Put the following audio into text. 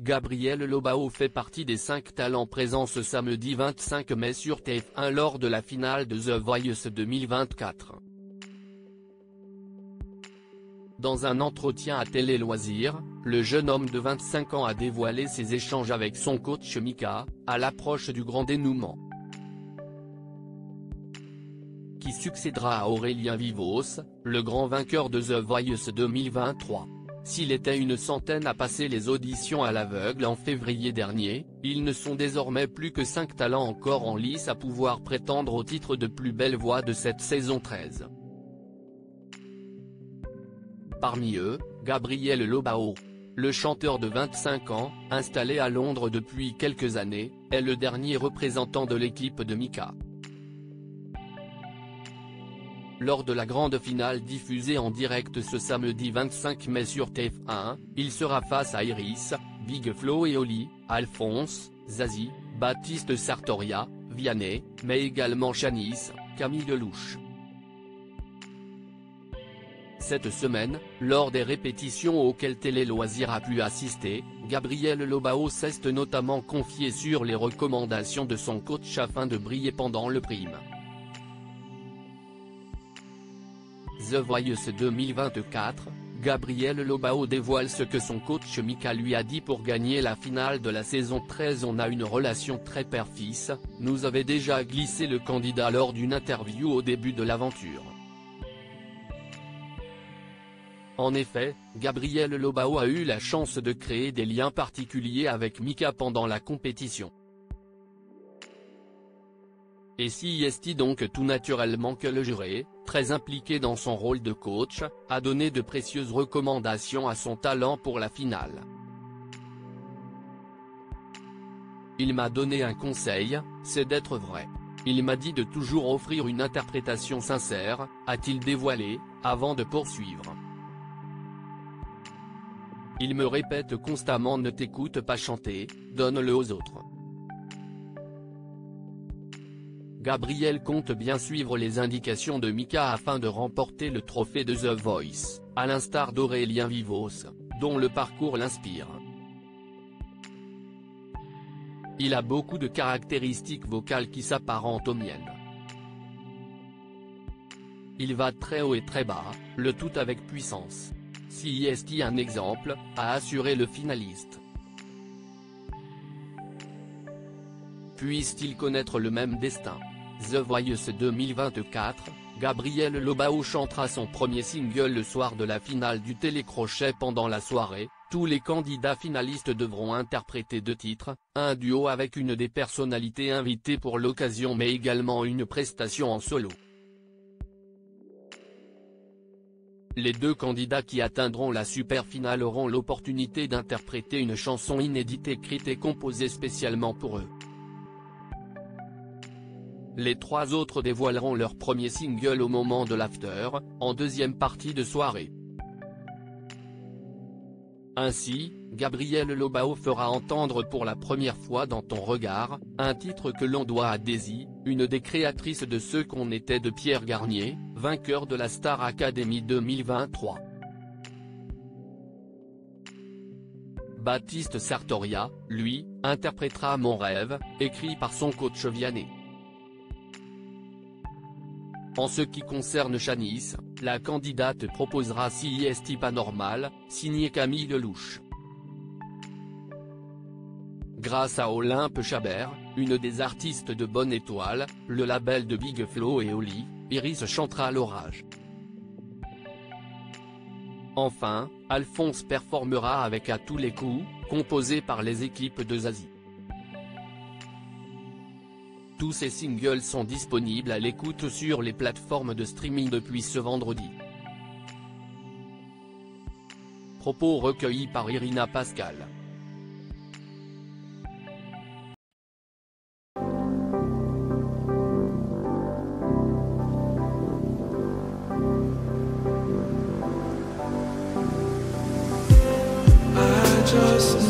Gabriel Lobao fait partie des 5 talents présents ce samedi 25 mai sur TF1 lors de la finale de The Voice 2024. Dans un entretien à Télé Loisirs, le jeune homme de 25 ans a dévoilé ses échanges avec son coach Mika, à l'approche du grand dénouement qui succédera à Aurélien Vivos, le grand vainqueur de The Voice 2023. S'il était une centaine à passer les auditions à l'aveugle en février dernier, ils ne sont désormais plus que 5 talents encore en lice à pouvoir prétendre au titre de plus belle voix de cette saison 13. Parmi eux, Gabriel Lobao. Le chanteur de 25 ans, installé à Londres depuis quelques années, est le dernier représentant de l'équipe de Mika. Lors de la grande finale diffusée en direct ce samedi 25 mai sur TF1, il sera face à Iris, Big Flo et Oli, Alphonse, Zazie, Baptiste Sartoria, Vianney, mais également Shanice, Camille Lelouch. Cette semaine, lors des répétitions auxquelles Télé Loisirs a pu assister, Gabriel Lobao s'est notamment confié sur les recommandations de son coach afin de briller pendant le prime. The Voice 2024, Gabriel Lobao dévoile ce que son coach Mika lui a dit pour gagner la finale de la saison 13. On a une relation très père-fils, nous avait déjà glissé le candidat lors d'une interview au début de l'aventure. En effet, Gabriel Lobao a eu la chance de créer des liens particuliers avec Mika pendant la compétition. Et si est donc tout naturellement que le juré, très impliqué dans son rôle de coach, a donné de précieuses recommandations à son talent pour la finale. Il m'a donné un conseil, c'est d'être vrai. Il m'a dit de toujours offrir une interprétation sincère, a-t-il dévoilé, avant de poursuivre. Il me répète constamment ne t'écoute pas chanter, donne-le aux autres. Gabriel compte bien suivre les indications de Mika afin de remporter le trophée de The Voice, à l'instar d'Aurélien Vivos, dont le parcours l'inspire. Il a beaucoup de caractéristiques vocales qui s'apparentent aux miennes. Il va très haut et très bas, le tout avec puissance. Si est un exemple, a assuré le finaliste. Puisse-t-il connaître le même destin. The Voice 2024, Gabriel Lobao chantera son premier single le soir de la finale du télécrochet. Pendant la soirée, tous les candidats finalistes devront interpréter 2 titres, un duo avec une des personnalités invitées pour l'occasion mais également une prestation en solo. Les 2 candidats qui atteindront la super finale auront l'opportunité d'interpréter une chanson inédite écrite et composée spécialement pour eux. Les 3 autres dévoileront leur premier single au moment de l'after, en deuxième partie de soirée. Ainsi, Gabriel Lobao fera entendre pour la première fois Dans ton regard, un titre que l'on doit à Daisy, une des créatrices de Ce qu'on était de Pierre Garnier, vainqueur de la Star Academy 2023. Baptiste Sartoria, lui, interprétera Mon rêve, écrit par son coach Vianney. En ce qui concerne Shanice, la candidate proposera Si est pas normal, signé Camille Lelouch. Grâce à Olympe Chabert, une des artistes de Bonne Étoile, le label de Big Flo et Oli, Iris chantera L'orage. Enfin, Alphonse performera avec À tous les coups, composé par les équipes de Zazie. Tous ces singles sont disponibles à l'écoute sur les plateformes de streaming depuis ce vendredi. Propos recueillis par Irina Pascal. I just